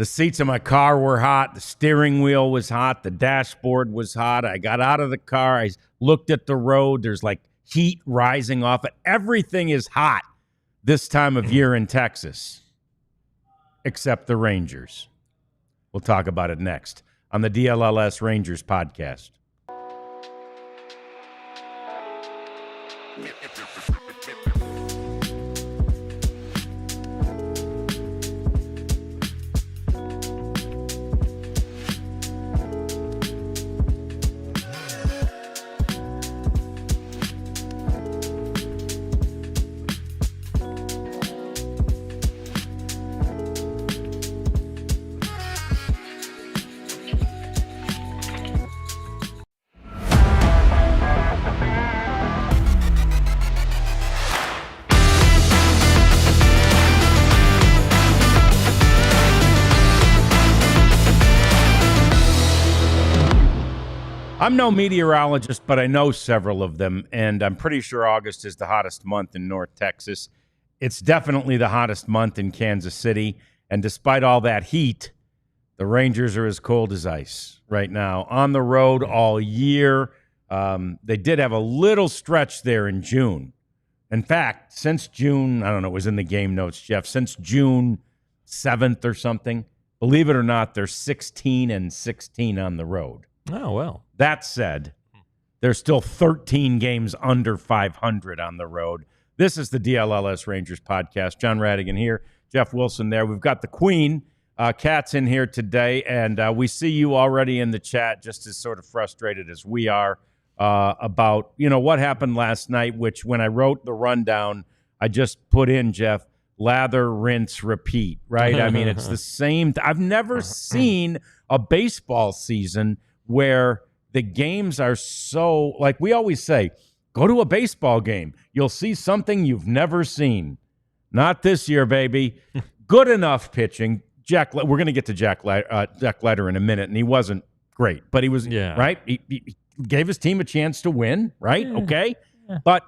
The seats of my car were hot. The steering wheel was hot. The dashboard was hot. I got out of the car. I looked at the road. There's like heat rising off it. Everything is hot this time of year in Texas, except the Rangers. We'll talk about it next on the DLLS Rangers podcast. I'm no meteorologist, but I know several of them, and I'm pretty sure August is the hottest month in North Texas. It's definitely the hottest month in Kansas City, and despite all that heat, the Rangers are as cold as ice right now. On the road all year. They did have a little stretch there in June. In fact, since June, I don't know, it was in the game notes, Jeff, since June 7th or something, believe it or not, they're 16-16 on the road. Oh, well. That said, there's still 13 games under 500 on the road. This is the DLLS Rangers podcast. John Radigan here, Jeff Wilson there. We've got the Queen, Kat's in here today, and we see you already in the chat just as sort of frustrated as we are about, what happened last night, which when I wrote the rundown, I just put in, Jeff, lather, rinse, repeat, right? I mean, it's the same. I've never seen a baseball season where the games are so, like we always say, go to a baseball game. You'll see something you've never seen. Not this year, baby. Good enough pitching. We're going to get to Jack Leiter in a minute, and he wasn't great, but he was, right? He gave his team a chance to win, right? Yeah. Okay. Yeah. But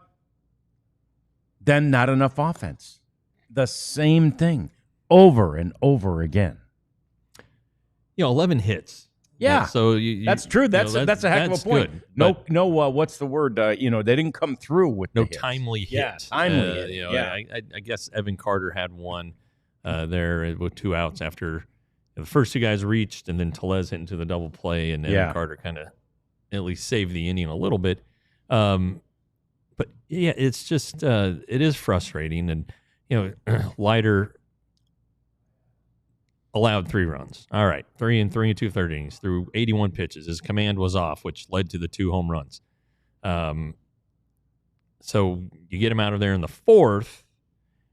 then not enough offense. The same thing over and over agagen. 11 hits. Yeah, so that's true. That's a heck of a point. Good, no, what's the word? They didn't come through with no hits. Timely hit. Yeah, timely hit. I guess Evan Carter had one there with 2 outs after the first 2 guys reached, and then Tellez hit into the double play, and Evan Carter kind of at least saved the inning a little bit. But yeah, it's just it is frustrating, and Leiter allowed 3 runs. All right, 3 and 2 third innings through 81 pitches. His command was off, which led to the 2 home runs. So you get him out of there in the 4th.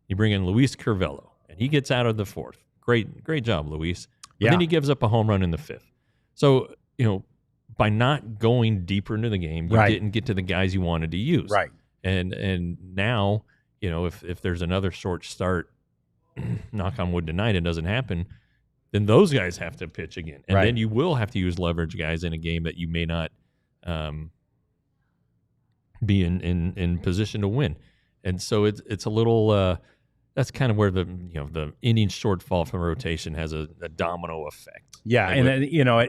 You bring in Luis Curvelo, and he gets out of the 4th. Great job, Luis. But then he gives up a home run in the 5th. So, by not going deeper into the game, you didn't get to the guys you wanted to use. Right. And now, if there's another short start, knock on wood tonight, it doesn't happen, then those guys have to pitch again. And then you will have to use leverage guys in a game that you may not be in position to win. And so it's a little that's kind of where the inning shortfall from rotation has a domino effect. Yeah, and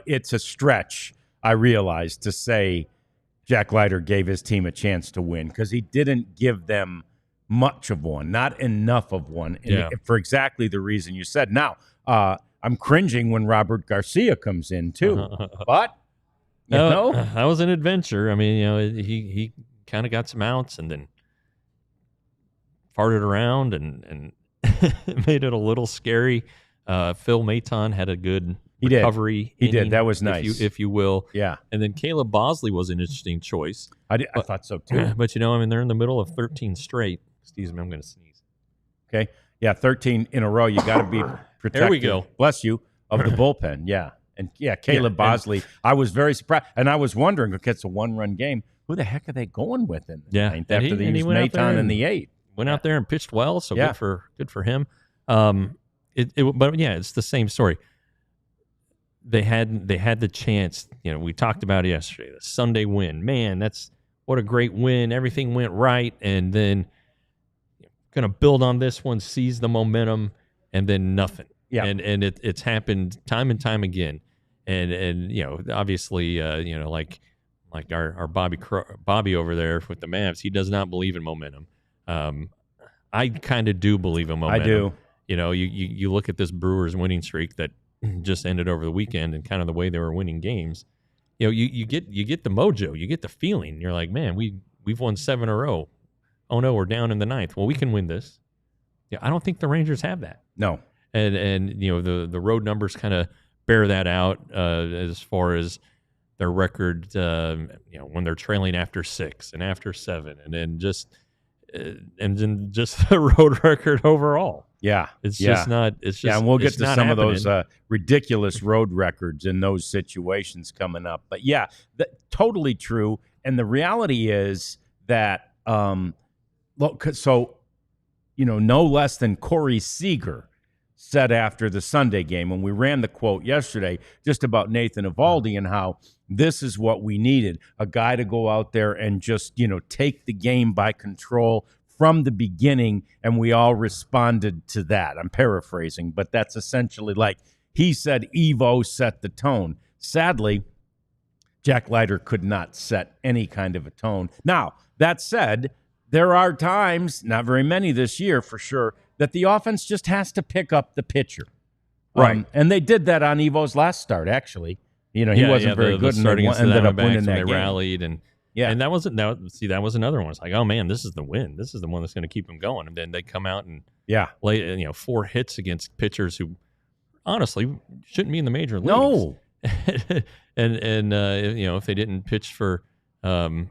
it's a stretch, I realize, to say Jack Leiter gave his team a chance to win, because he didn't give them much of one, not enough of one, for exactly the reason you said. Now, I'm cringing when Robert Garcia comes in too, but that was an adventure. I mean, he kind of got some outs and then farted around and made it a little scary. Phil Maton had a good recovery. He did. That was nice, if you will. Yeah. And then Caleb Bosley was an interesting choice. I thought so too. But they're in the middle of 13 straight. Excuse me, I'm going to sneeze. Okay. Yeah, 13 in a row. You got to be protected. There we go. Bless you, of the bullpen. Yeah. And Caleb Bosley, I was very surprised. And I was wondering, okay, it's a 1-run game. Who the heck are they going with in the ninth after they used Maton in the 8th? Went out there and pitched well, so good for him. But it's the same story. They had the chance. We talked about it yesterday. The Sunday win, man, what a great win. Everything went right, and then going to build on this one, seize the momentum, and then nothing. Yeah. And it's happened time and time again. And obviously, like our Bobby over there with the Mavs, he does not believe in momentum. I kind of do believe in momentum. I do. You look at this Brewers winning streak that just ended over the weekend, and kind of the way they were winning games. You get the mojo, you get the feeling. You're like, man, we've won 7 in a row. Oh no, we're down in the 9th. Well, we can win this. Yeah, I don't think the Rangers have that. No. And the road numbers kind of bear that out as far as their record. When they're trailing after 6 and after 7, and then just the road record overall. Yeah, it's just not. It's just and we'll get to some happening. of those ridiculous road records in those situations coming up. But yeah, totally true. And the reality is that no less than Corey Seager said after the Sunday game, when we ran the quote yesterday just about Nathan Eovaldi and how this is what we needed, a guy to go out there and just, take the game by control from the beginning, and we all responded to that. I'm paraphrasing, but that's essentially like he said Evo set the tone. Sadly, Jack Leiter could not set any kind of a tone. Now, that said, there are times, not very many this year for sure, that the offense just has to pick up the pitcher. Right. And they did that on Evo's last start, actually. He wasn't very good, and they ended up winning that game. They rallied, and that was another one. It's like, oh man, this is the win. This is the one that's going to keep them going. And then they come out and lay 4 hits against pitchers who honestly shouldn't be in the major leagues. No. and if they didn't pitch for the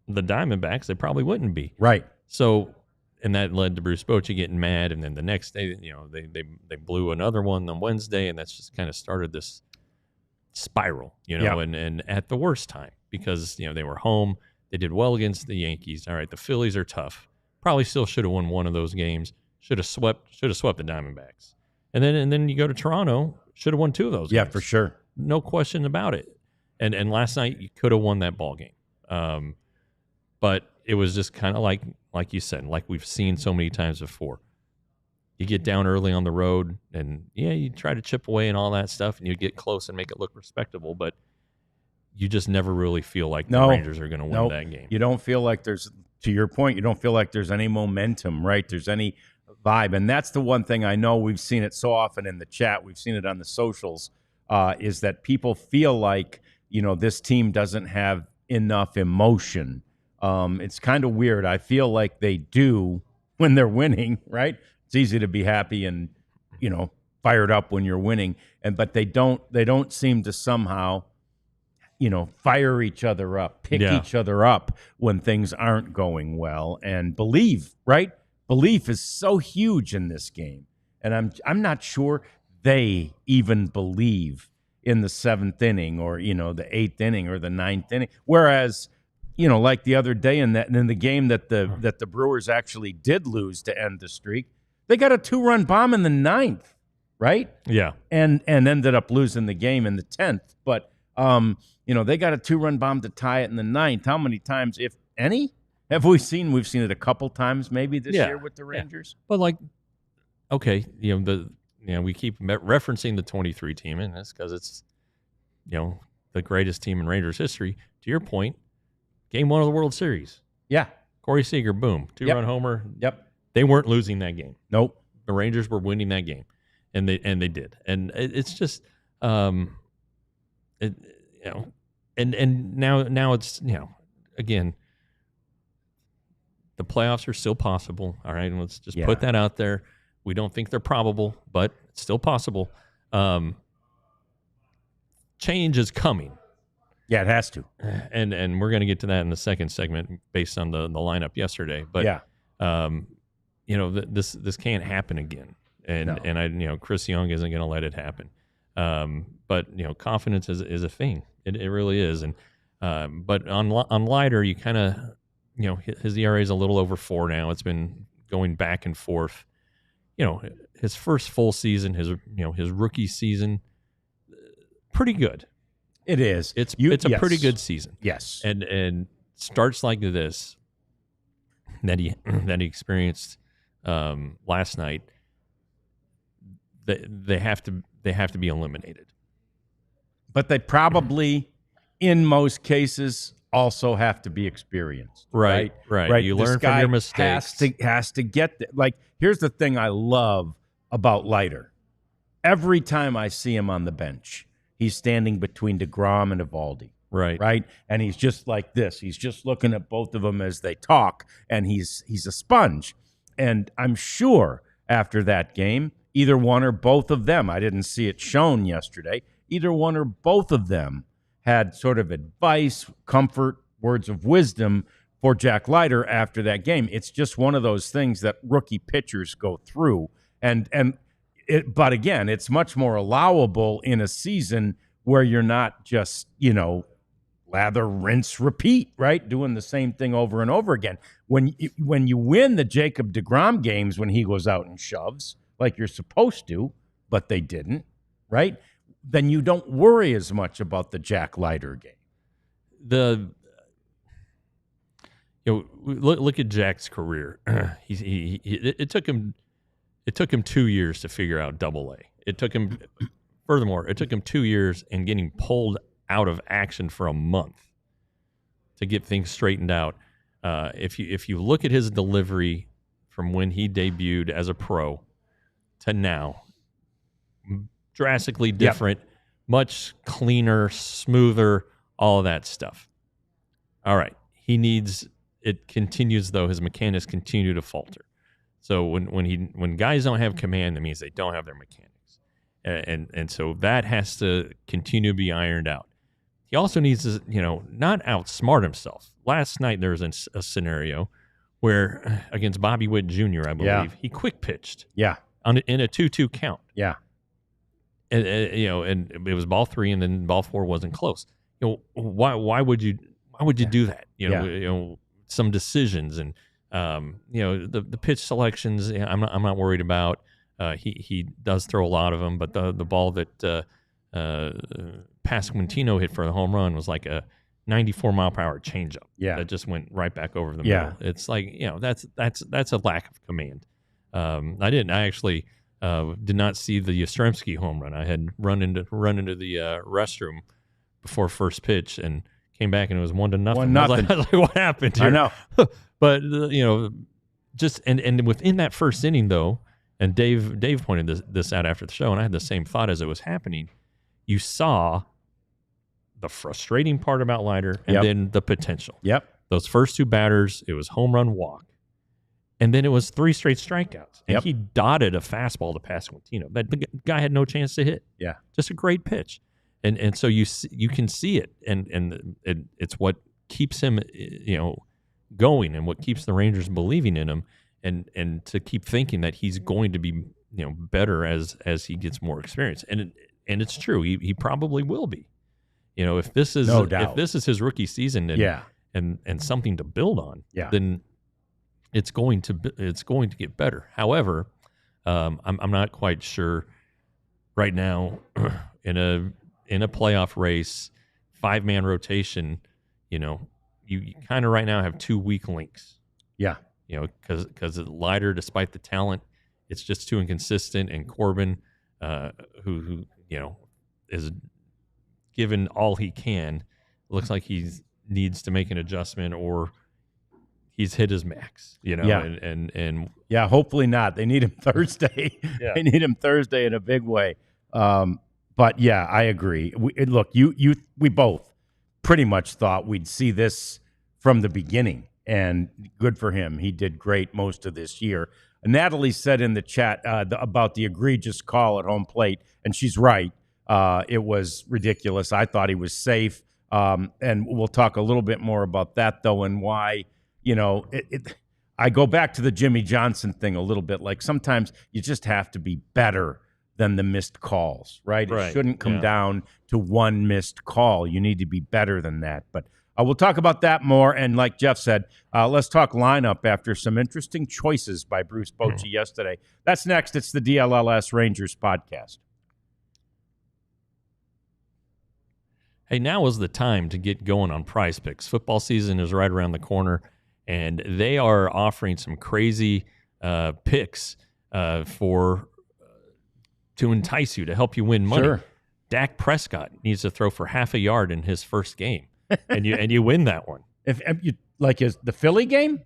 Diamondbacks, they probably wouldn't be. Right. So, and that led to Bruce Bochy getting mad, and then the next day, they blew another one on Wednesday, and that's just kind of started this spiral, and at the worst time, because they were home, they did well against the Yankees. All right, the Phillies are tough. Probably still should have won one of those games. Should have swept the Diamondbacks, and then you go to Toronto, should have won 2 of those. Yeah, games. for sure, no question about it. And last night you could have won that ball game, but it was just kind of like you said, like we've seen so many times before. You get down early on the road, and you try to chip away and all that stuff, and you get close and make it look respectable, but you just never really feel like the Rangers are going to win that game. You don't feel like there's, to your point, you don't feel like there's any momentum, right? There's any vibe, and that's the one thing I know. We've seen it so often in the chat. We've seen it on the socials, is that people feel like, this team doesn't have enough emotion. It's kind of weird. I feel like they do when they're winning, right? It's easy to be happy and, fired up when you're winning, but they don't seem to somehow, fire each other up, pick each other up when things aren't going well, and believe, right? Belief is so huge in this game, and I'm not sure they even believe in the 7th inning or the 8th inning or the 9th inning, whereas like the other day in the game that the Brewers actually did lose to end the streak, they got a 2-run bomb in the 9th, right? Yeah. And ended up losing the game in the 10th. But, they got a 2-run bomb to tie it in the 9th. How many times, if any, have we seen? We've seen it a couple times maybe this year with the Rangers. Yeah. But we keep referencing the 23 team, and that's because it's, the greatest team in Rangers history. To your point, Game 1 of the World Series. Yeah. Corey Seager, boom, 2-run homer. Yep. They weren't losing that game. Nope. The Rangers were winning that game, and they did. And it's just, and now it's, again, the playoffs are still possible. All right, and let's just put that out there. We don't think they're probable, but it's still possible. Change is coming. Yeah, it has to. And we're going to get to that in the second segment based on the lineup yesterday. But this can't happen again. And I Chris Young isn't going to let it happen. But confidence is a thing. It really is. And but on Leiter, you kind of his ERA is a little over 4 now. It's been going back and forth. His first full season, his rookie season, pretty good. It is. It's a pretty good season. Yes. And starts like this that he experienced last night. they have to be eliminated. But they probably, in most cases, also have to be experienced. Right. You learn from your mistakes. Has to get there. Like, here's the thing I love about Leiter. Every time I see him on the bench, he's standing between DeGrom and Eovaldi. Right. And he's just like this. He's just looking at both of them as they talk, and he's a sponge. And I'm sure after that game, either one or both of them, I didn't see it shown yesterday, either one or both of them had sort of advice, comfort, words of wisdom for Jack Leiter after that game. It's just one of those things that rookie pitchers go through. But again, it's much more allowable in a season where you're not just, lather, rinse, repeat, right? Doing the same thing over and over again. When you win the Jacob deGrom games when he goes out and shoves, like you're supposed to, but they didn't, right? Then you don't worry as much about the Jack Leiter game. Look at Jack's career. It took him 2 years to figure out Double-A. Furthermore, it took him 2 years and getting pulled out of action for a month to get things straightened out. If you look at his delivery from when he debuted as a pro to now, drastically different, much cleaner, smoother, all of that stuff. All right. It continues, though, his mechanics continue to falter. So when guys don't have command, that means they don't have their mechanics. And so that has to continue to be ironed out. He also needs to, not outsmart himself. Last night there was a scenario where against Bobby Witt Jr., I believe, he quick pitched. Yeah. In a 2-2 count. Yeah. And it was ball 3, and then ball 4 wasn't close. Why would you do that? Some decisions and the pitch selections. I'm not worried about. He does throw a lot of them, but the ball that Pasquantino hit for the home run was like a 94-mile-per-hour changeup. Yeah, that just went right back over the middle. It's like that's a lack of command. I actually did not see the Yastrzemski home run. I had run into the restroom before first pitch and came back, and it was 1-0. I was like, what happened here? I know. But just and within that first inning, though, and Dave pointed this out after the show, and I had the same thought as it was happening. You saw the frustrating part about Leiter, and then the potential. Yep. Those first 2 batters, it was home run, walk, and then it was 3 straight strikeouts. And he dotted a fastball to Pasquantino that the guy had no chance to hit. Yeah, just a great pitch, and so you can see it, and it's what keeps him going, and what keeps the Rangers believing in him, and to keep thinking that he's going to be better as he gets more experience, and it's true, he probably will be. If this is if this is his rookie season, and something to build on, then it's going to get better. However, I'm not quite sure right now in a playoff race, 5-man rotation. You kind of right now have 2 weak links. Yeah. Because Leiter, despite the talent, it's just too inconsistent. And Corbin, who is given all he can, looks like he needs to make an adjustment, or he's hit his max. And hopefully not. They need him Thursday. They need him Thursday in a big way. But yeah, I agree. We both pretty much thought we'd see this from the beginning, and good for him. He did great most of this year. Natalie said in the chat about the egregious call at home plate, and she's right. It was ridiculous. I thought he was safe, and we'll talk a little bit more about that, though, and why, I go back to the Jimmy Johnson thing a little bit. Like, sometimes you just have to be better than the missed calls, right? It shouldn't come down to one missed call. You need to be better than that. But we'll talk about that more. And like Jeff said, let's talk lineup after some interesting choices by Bruce Bochy yesterday. That's next. It's the DLLS Rangers podcast. Hey, now is the time to get going on Prize Picks. Football season is right around the corner, and they are offering some crazy picks for to entice you, to help you win money. Sure. Dak Prescott needs to throw for half a yard in his first game, and you win that one. If you like, is the Philly game?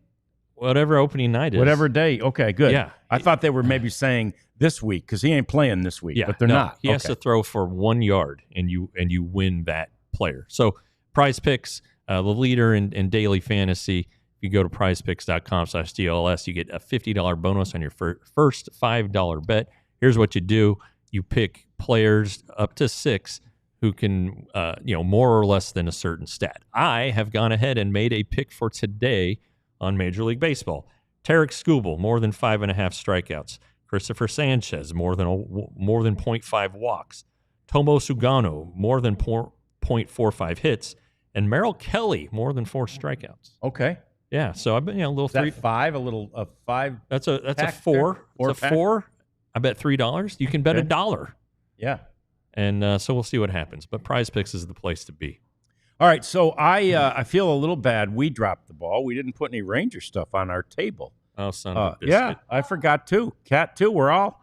Whatever opening night is. Whatever day. Okay, good. Yeah. I thought they were maybe saying this week because he ain't playing this week, but they're not. He has to throw for 1 yard, and you win that player. So Prize Picks, the leader in daily fantasy. If you go to prizepicks.com/DLLS, you get a $50 bonus on your first $5 bet. Here's what you do. You pick players up to 6 who can, more or less than a certain stat. I have gone ahead and made a pick for today on Major League Baseball. Tarek Skubal, more than 5.5 strikeouts. Christopher Sanchez, more than 0.5 walks. Tomo Sugano, more than 0.45 hits. And Merrill Kelly, more than 4 strikeouts. Okay. Yeah, so I've been a little. Is that 5? A little 5? That's a 4. It's a 4. I bet $3. You can bet $1. Yeah. And so we'll see what happens. But Prize Picks is the place to be. All right, so I feel a little bad. We dropped the ball. We didn't put any Ranger stuff on our table. Oh, son of a biscuit. Yeah, I forgot too. Cat too. We're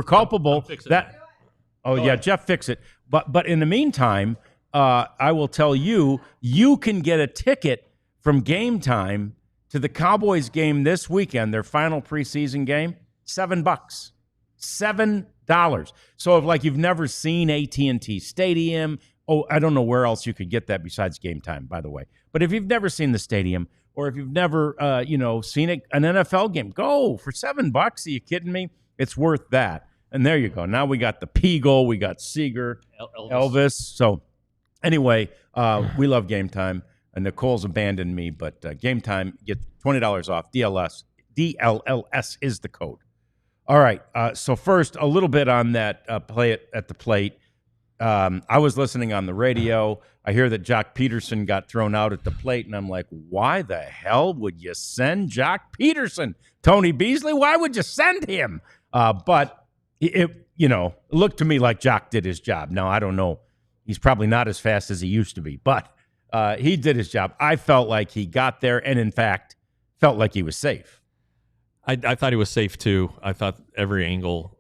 culpable. Jeff, fix it. But in the meantime, I will tell you, you can get a ticket from Game Time to the Cowboys game this weekend, their final preseason game, $7. $7. So if you've never seen AT&T Stadium, I don't know where else you could get that besides Game Time, by the way. But if you've never seen the stadium, or if you've never, seen an NFL game, go for $7. Are you kidding me? It's worth that. And there you go. Now we got the Peagle, we got Seager, Elvis. So anyway, we love Game Time. And Nicole's abandoned me, but Game Time, get $20 off. DLLS is the code. All right. So first, a little bit on that play at the plate. I was listening on the radio. I hear that Jock Pederson got thrown out at the plate, and I'm like, why the hell would you send Jock Pederson? Tony Beasley, why would you send him? But it looked to me like Jock did his job. Now, I don't know. He's probably not as fast as he used to be, but he did his job. I felt like he got there and, in fact, felt like he was safe. I thought he was safe, too. I thought every angle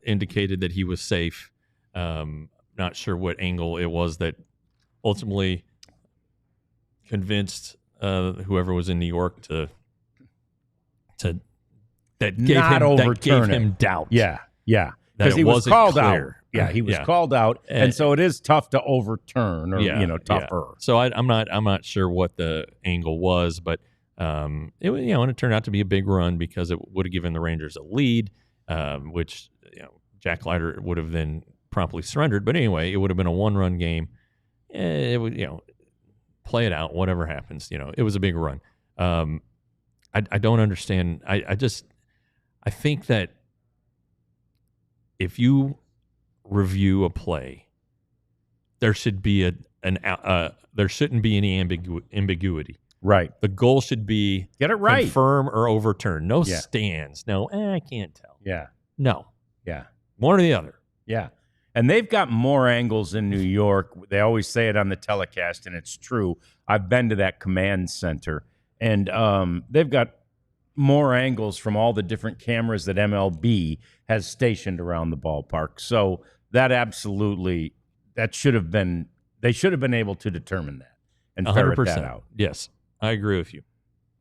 indicated that he was safe. Not sure what angle it was that ultimately convinced whoever was in New York that gave him doubt. Yeah, because he was called out. Yeah, he was called out, and so it is tough to overturn, or tougher. Yeah. So I'm not sure what the angle was, but it turned out to be a big run because it would have given the Rangers a lead, which Jack Leiter would have then promptly surrendered. But anyway, it would have been a 1-run game. It would, play it out, whatever happens. It was a big run. I don't understand. I think that if you review a play, there should be there shouldn't be any ambiguity. Right. The goal should be get it right, confirm or overturn. No stands. No, I can't tell. Yeah. No. Yeah. One or the other. Yeah. And they've got more angles in New York. They always say it on the telecast, and it's true. I've been to that command center, and they've got more angles from all the different cameras that MLB has stationed around the ballpark. So that should have been, they should have been able to determine that and ferret 100%. that out. Yes, I agree with you.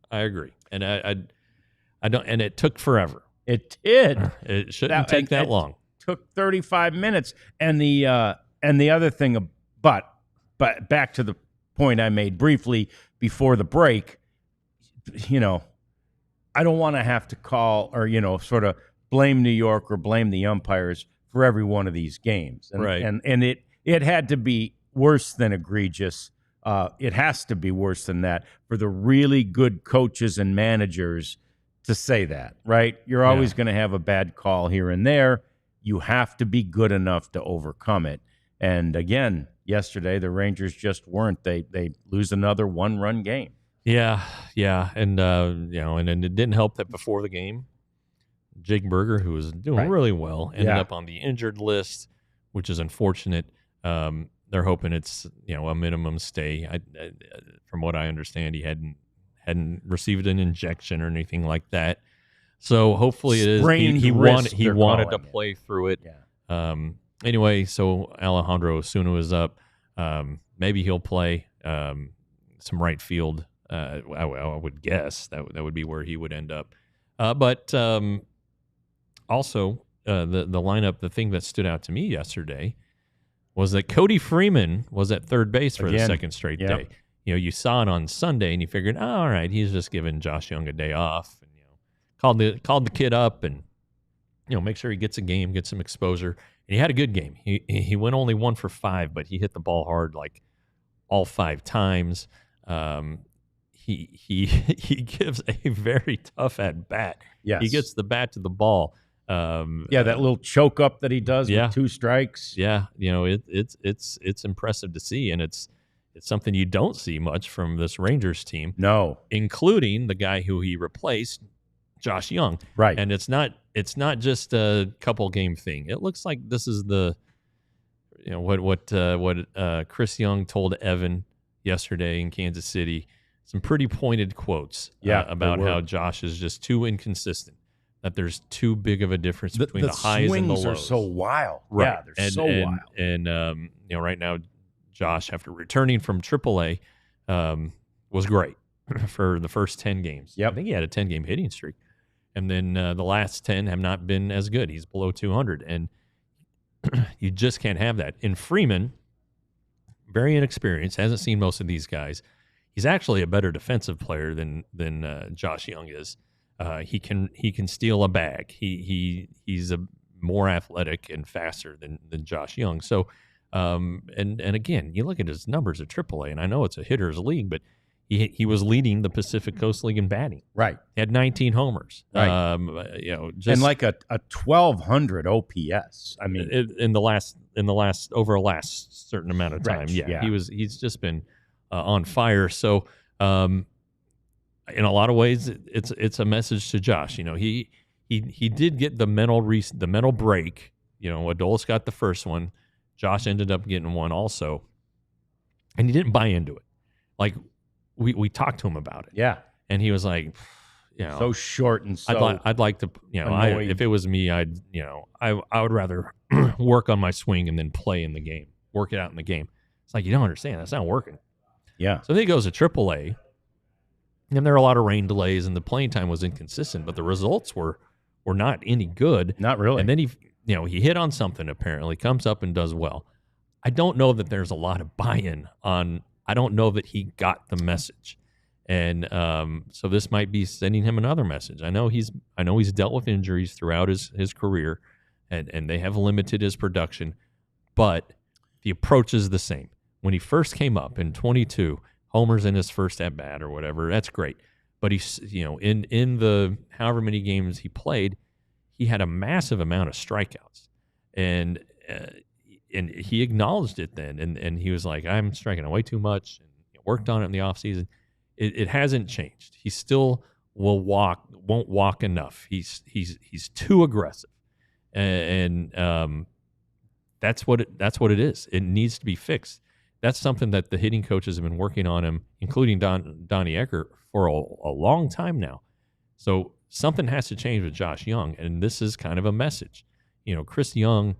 I agree. And I don't, and it took forever. It did. It shouldn't take that long. Took 35 minutes. And the other thing, but back to the point I made briefly before the break, I don't want to have to call or, sort of blame New York or blame the umpires for every one of these games. And, right. And it had to be worse than egregious. It has to be worse than that for the really good coaches and managers to say that, right? You're always going to have a bad call here and there. You have to be good enough to overcome it. And again, yesterday, the Rangers just weren't. They lose another 1-run game. Yeah. And, and it didn't help that before the game, Jake Berger, who was doing really well, ended up on the injured list, which is unfortunate. They're hoping it's, a minimum stay. From what I understand, he hadn't received an injection or anything like that. So hopefully it is. He wanted to play through it. Yeah. Anyway, so Alejandro Osuna is up. Maybe he'll play some right field. I would guess that would be where he would end up. But also the lineup, the thing that stood out to me yesterday was that Cody Freeman was at third base for the second straight day. You saw it on Sunday and you figured, oh, all right, he's just giving Josh Young a day off. And, called the kid up and make sure he gets a game, get some exposure. And he had a good game. He went only 1 for 5, but he hit the ball hard like all 5 times. He gives a very tough at bat. Yes. He gets the bat to the ball. That little choke up that he does with 2 strikes. Yeah, it's impressive to see, and it's something you don't see much from this Rangers team. No, including the guy who he replaced, Josh Young. Right, and it's not just a couple game thing. It looks like this is the what Chris Young told Evan yesterday in Kansas City. Some pretty pointed quotes about how Josh is just too inconsistent. That there's too big of a difference between the highs and the lows. The swings are so wild. Right. Yeah, they're so wild. And right now, Josh, after returning from AAA, was great for the first 10 games. Yep. I think he had a 10-game hitting streak. And then the last 10 have not been as good. He's below 200. And you just can't have that. And Freeman, very inexperienced, hasn't seen most of these guys. He's actually a better defensive player than Josh Young is. He can steal a bag. He's a more athletic and faster than Josh Young. So, and again, you look at his numbers at AAA, and I know it's a hitter's league, but he was leading the Pacific Coast League in batting. Right, he had 19 homers. Right, just and like a 1,200 OPS. I mean, in the last over a last certain amount of time. Yeah. He's just been on fire. So, in a lot of ways, it's a message to Josh. He did get the mental break. Adolis got the first one. Josh ended up getting one also, and he didn't buy into it. Like we talked to him about it. Yeah, and he was like, so short and so. I'd like to, if it was me, I would rather work on my swing and then play in the game, work it out in the game. It's like, you don't understand. That's not working. Yeah. So then he goes to AAA. And there are a lot of rain delays, and the playing time was inconsistent, but the results were not any good. Not really. And then he hit on something apparently, comes up and does well. I don't know that there's a lot of buy-in on. I don't know that he got the message, and so this might be sending him another message. I know he's dealt with injuries throughout his career, and they have limited his production, but the approach is the same. When he first came up in 22. Homers in his first at bat or whatever, that's great. But he's in the however many games he played, he had a massive amount of strikeouts, and he acknowledged it then, and he was like, I'm striking out way too much, and worked on it in the offseason. It hasn't changed. He still won't walk enough. He's too aggressive, and that's what it is. It needs to be fixed. That's something that the hitting coaches have been working on him, including Donnie Eckert, for a long time now. So something has to change with Josh Young, and this is kind of a message. Chris Young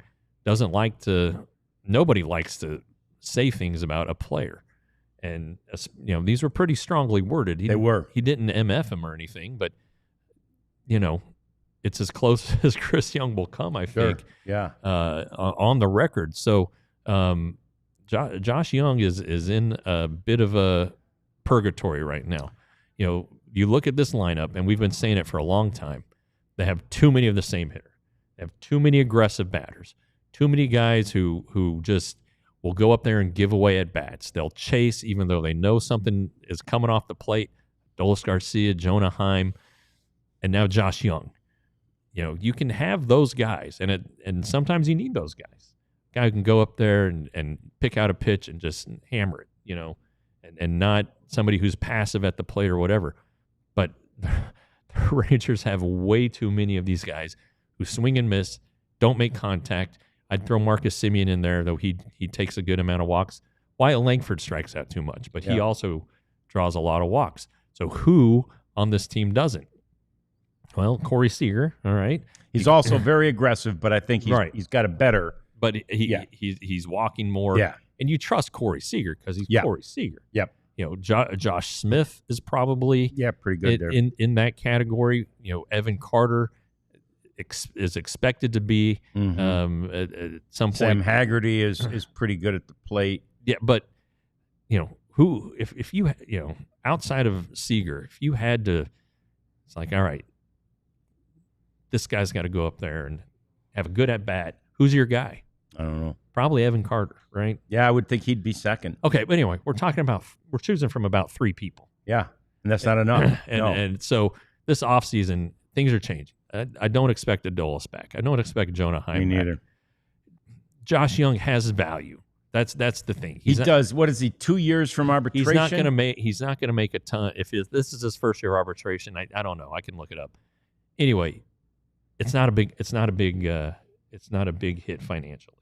nobody likes to say things about a player. And, these were pretty strongly worded. They were. He didn't MF him or anything, but, it's as close as Chris Young will come, I think, on the record. So, Josh Young is in a bit of a purgatory right now. You look at this lineup, and we've been saying it for a long time. They have too many of the same hitter. They have too many aggressive batters. Too many guys who just will go up there and give away at bats. They'll chase even though they know something is coming off the plate. Adolis Garcia, Jonah Heim, and now Josh Young. You can have those guys, and sometimes you need those guys. Guy who can go up there and pick out a pitch and just hammer it, and not somebody who's passive at the plate or whatever. But the Rangers have way too many of these guys who swing and miss, don't make contact. I'd throw Marcus Semien in there, though he takes a good amount of walks. Wyatt Langford strikes out too much, but he also draws a lot of walks. So who on this team doesn't? Well, Corey Seager, all right. He's also very aggressive, but I think he's got a better. But he's walking more. Yeah. And you trust Corey Seager because he's Corey Seager. Yep. You know, Josh Smith is probably pretty good there. In that category. You know, Evan Carter is expected to be at some point. Sam Haggerty is pretty good at the plate. Yeah, but you know who if you outside of Seager, if you had to, it's like, all right, this guy's got to go up there and have a good at bat. Who's your guy? I don't know. Probably Evan Carter, right? Yeah, I would think he'd be second. Okay, but anyway, we're choosing from about 3 people. Yeah, and that's not enough. And so this offseason, things are changing. I don't expect Adolis back. I don't expect Jonah Heim Me neither. back. Josh Young has value. That's the thing. He does. What is he? 2 years from arbitration. He's not going to make a ton. If this is his first year of arbitration, I don't know. I can look it up. Anyway, it's not a big hit financially.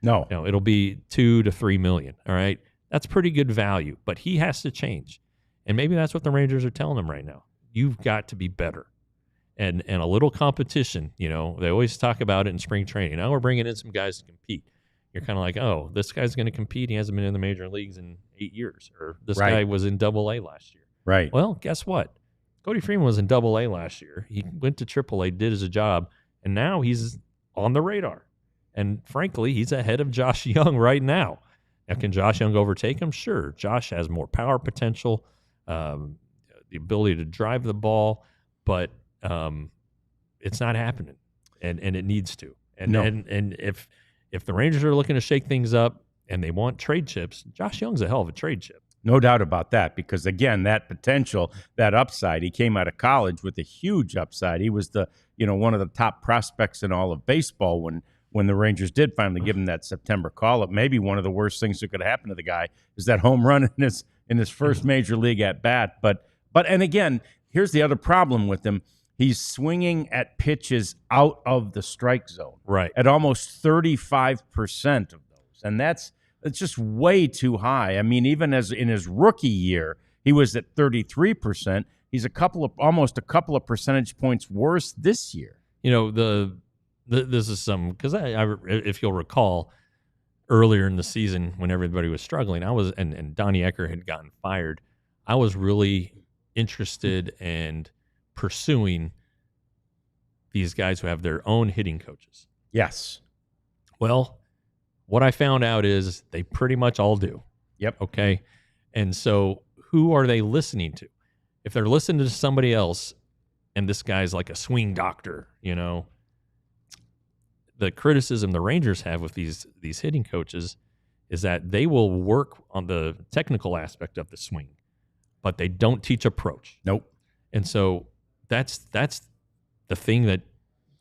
No, it'll be $2 to $3 million. All right, that's pretty good value. But he has to change, and maybe that's what the Rangers are telling him right now. You've got to be better, and a little competition. You know, they always talk about it in spring training. Now we're bringing in some guys to compete. You're kind of like, oh, this guy's going to compete. He hasn't been in the major leagues in 8 years, or this guy was in Double-A last year. Right. Well, guess what? Cody Freeman was in Double-A last year. He went to Triple-A, did his job, and now he's on the radar. And frankly, he's ahead of Josh Young right now. Now, can Josh Young overtake him? Sure. Josh has more power potential, the ability to drive the ball, but it's not happening, and it needs to. And if the Rangers are looking to shake things up and they want trade chips, Josh Young's a hell of a trade chip. No doubt about that, because again, that potential, that upside, he came out of college with a huge upside. He was one of the top prospects in all of baseball when the Rangers did finally give him that September call-up. Maybe one of the worst things that could happen to the guy is that home run in his first major league at bat. But and again, here's the other problem with him. He's swinging at pitches out of the strike zone, right, at almost 35% of those, and it's just way too high. I mean, even as in his rookie year, he was at 33%. He's almost a couple of percentage points worse this year. You know, this is some, because I if you'll recall, earlier in the season when everybody was struggling, I was and Donnie Ecker had gotten fired. I was really interested and pursuing these guys who have their own hitting coaches. Yes. Well, what I found out is they pretty much all do. Yep. Okay. And so who are they listening to? If they're listening to somebody else and this guy's like a swing doctor, the criticism the Rangers have with these hitting coaches is that they will work on the technical aspect of the swing, but they don't teach approach. Nope. And so that's the thing that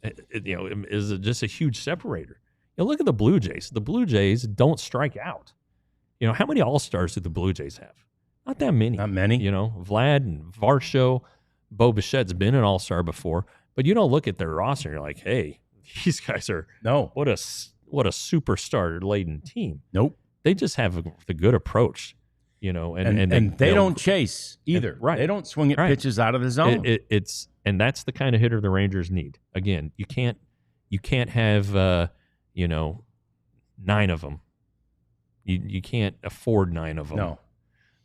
is just a huge separator. Look at the Blue Jays. The Blue Jays don't strike out. How many All-Stars do the Blue Jays have? Not that many. Not many. Vlad and Varsho, Bo Bichette's been an All-Star before, but you don't look at their roster and you're like, hey, these guys are what a superstar-laden team. Nope. They just have the good approach. And they don't chase either. Right. They don't swing at pitches out of the zone. And that's the kind of hitter the Rangers need. Again, you can't have 9 of them. You can't afford 9 of them. No.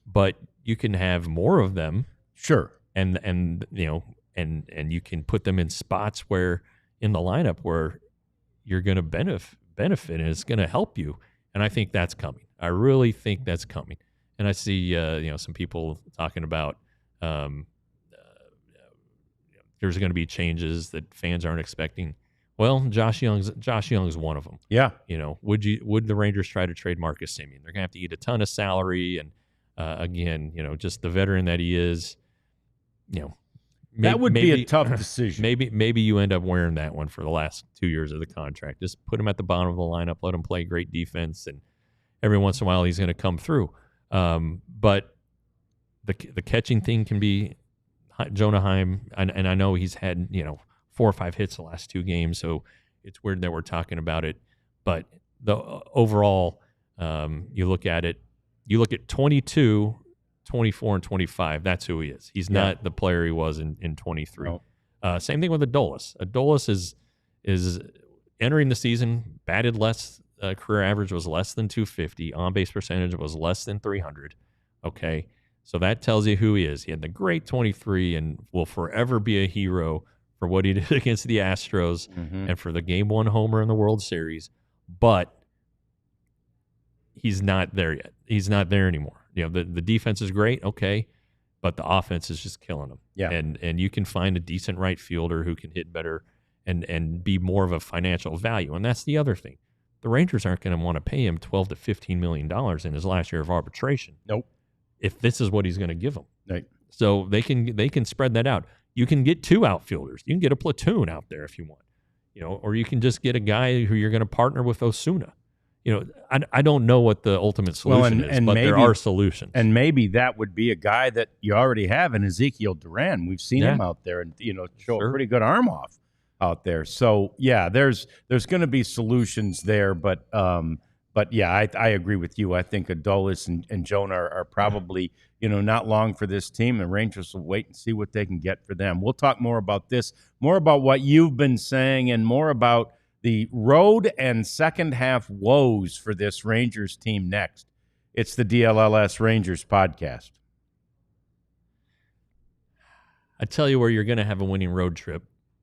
But you can have more of them. Sure. And you can put them in spots where in the lineup where you're going to benefit and it's going to help you. And I think that's coming. I really think that's coming. And I see, some people talking about there's going to be changes that fans aren't expecting. Well, Josh Young's one of them. Yeah. Would the Rangers try to trade Marcus Semien? They're going to have to eat a ton of salary, and again, just the veteran that he is. That would be a tough decision. Maybe you end up wearing that one for the last 2 years of the contract. Just put him at the bottom of the lineup, let him play great defense, and every once in a while he's going to come through. But the catching thing can be Jonah Heim, and I know he's had 4 or 5 hits the last 2 games, so it's weird that we're talking about it. But the overall, you look at 22, 24, and 25. That's who he is. He's not the player he was in 23. Same thing with Adolis. Adolis is entering the season, batted less, career average was less than 250, on-base percentage was less than 300. Okay, so that tells you who he is. He had the great 23 and will forever be a hero for what he did against the Astros and for the Game 1 homer in the World Series. But he's not there yet. He's not there anymore. You know, the defense is great, okay, but the offense is just killing him. Yeah. And you can find a decent right fielder who can hit better and be more of a financial value. And that's the other thing. The Rangers aren't going to want to pay him $12 to $15 million in his last year of arbitration. Nope. If this is what he's going to give them. Right. So they can spread that out. You can get 2 outfielders. You can get a platoon out there if you want. You know, or you can just get a guy who you're going to partner with Osuna. You know, I don't know what the ultimate solution is, but there are solutions. And maybe that would be a guy that you already have in Ezekiel Duran. We've seen him out there and, you know, show a pretty good arm off out there. So, yeah, there's going to be solutions there. But yeah, I agree with you. I think Adolis and Jonah are probably, you know, not long for this team. The Rangers will wait and see what they can get for them. We'll talk more about this, more about what you've been saying, and more about the road and second half woes for this Rangers team next. It's the DLLS Rangers podcast. I tell you where you're going to have a winning road trip,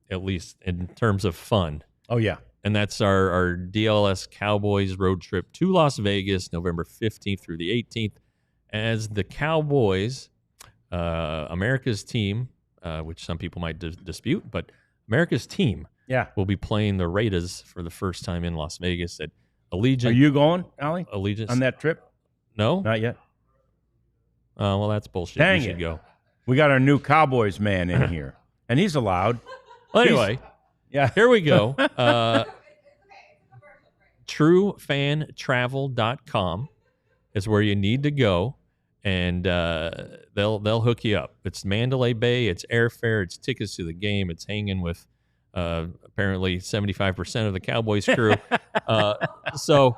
at least in terms of fun. Oh, yeah. And that's our DLLS Cowboys road trip to Las Vegas, November 15th through the 18th, as the Cowboys, America's team, which some people might dispute, but America's team will be playing the Raiders for the first time in Las Vegas at Allegiant. Are you going, Allie, Allegiant on that trip? No? Not yet. Well, that's bullshit. Dang you should go. We got our new Cowboys man in here, and he's allowed. Well, anyway, here we go. TrueFanTravel.com is where you need to go, and they'll hook you up. It's Mandalay Bay, it's airfare, it's tickets to the game, it's hanging with apparently 75% of the Cowboys crew. So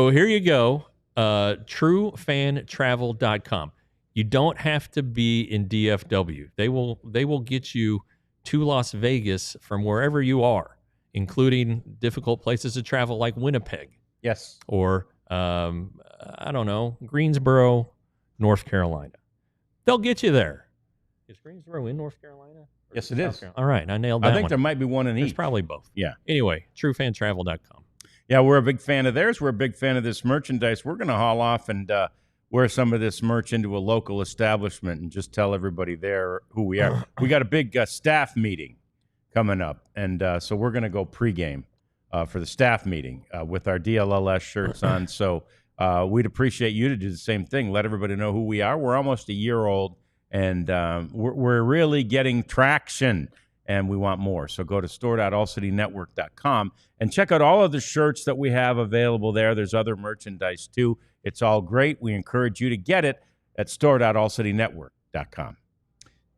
here you go. TrueFanTravel.com. You don't have to be in DFW. They will get you to Las Vegas from wherever you are, including difficult places to travel like Winnipeg. Yes. Or, I don't know, Greensboro, North Carolina. They'll get you there. Is Greensboro in North Carolina? Yes, it is. All right, I nailed that one. I think there might be one in each. There's probably both. Yeah. Anyway, TrueFanTravel.com. Yeah, we're a big fan of theirs. We're a big fan of this merchandise. We're going to haul off and wear some of this merch into a local establishment and just tell everybody there who we are. We got a big staff meeting coming up, and so we're going to go pregame for the staff meeting with our DLLS shirts on. So we'd appreciate you to do the same thing. Let everybody know who we are. We're almost a year old, and we're really getting traction, and we want more. So go to store.allcitynetwork.com and check out all of the shirts that we have available there. There's other merchandise, too. It's all great. We encourage you to get it at store.allcitynetwork.com.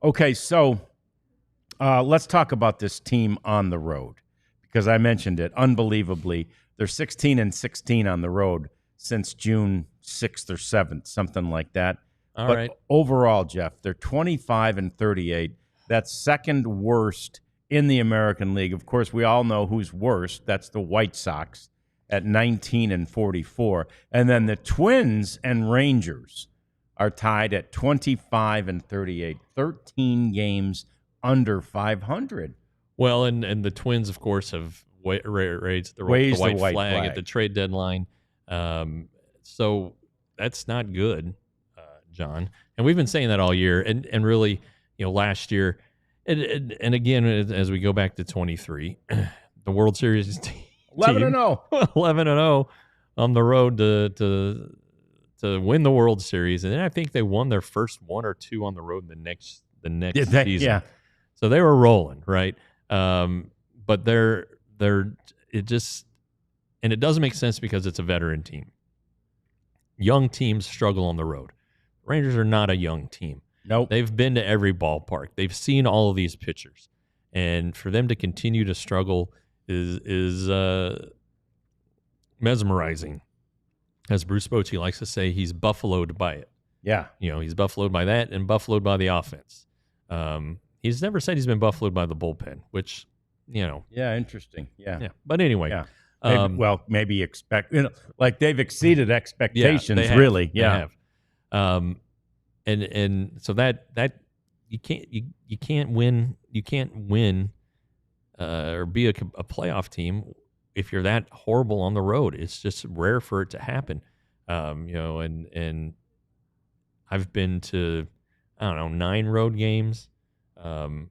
Okay, so let's talk about this team on the road, because I mentioned it. Unbelievably, they're 16-16 on the road since June 6th or 7th, something like that. All right. Overall, Jeff, they're 25-38. That's second worst in the American League. Of course, we all know who's worst. That's the White Sox at 19-44. And then the Twins and Rangers are tied at 25-38. 13 games under 500. Well, and the Twins, of course, have raised the white flag at the trade deadline. So that's not good, John. And we've been saying that all year. And really, you know, last year, and again, as we go back to 23, the World Series team. 11-0. 11-0 on the road to win the World Series. And then I think they won their first one or two on the road the next season. Yeah. So they were rolling, right? But it doesn't make sense because it's a veteran team. Young teams struggle on the road. Rangers are not a young team. Nope. They've been to every ballpark. They've seen all of these pitchers. And for them to continue to struggle is mesmerizing. As Bruce Bochy likes to say, he's buffaloed by it. Yeah. You know, he's buffaloed by that and buffaloed by the offense. He's never said he's been buffaloed by the bullpen, which, Yeah, interesting. Yeah. But anyway. Yeah. Maybe like they've exceeded expectations, they have. really. They Yeah. have. And so that you can't win or be a playoff team if you're that horrible on the road. It's just rare for it to happen. And I've been to 9 road games, and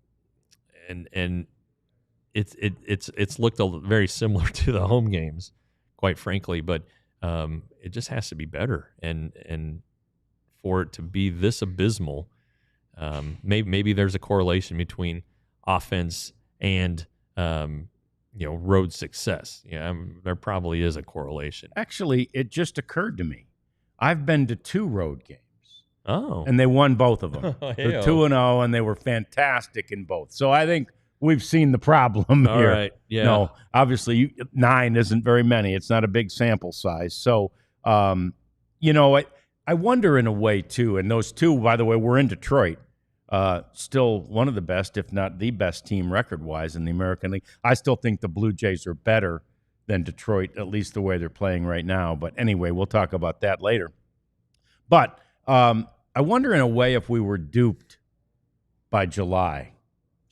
it's looked very similar to the home games, quite frankly. But it just has to be better, and for it to be this abysmal, maybe there's a correlation between offense and road success. There probably is a correlation. Actually, it just occurred to me. I've been to 2 road games. Oh. And they won both of them. They're 2-0, and they were fantastic in both. So I think we've seen the problem All here. right. Yeah. No, obviously 9 isn't very many. It's not a big sample size. So, I wonder in a way, too, and those 2, by the way, were in Detroit. Still one of the best, if not the best team record-wise in the American League. I still think the Blue Jays are better than Detroit, at least the way they're playing right now. But anyway, we'll talk about that later. But I wonder in a way if we were duped by July,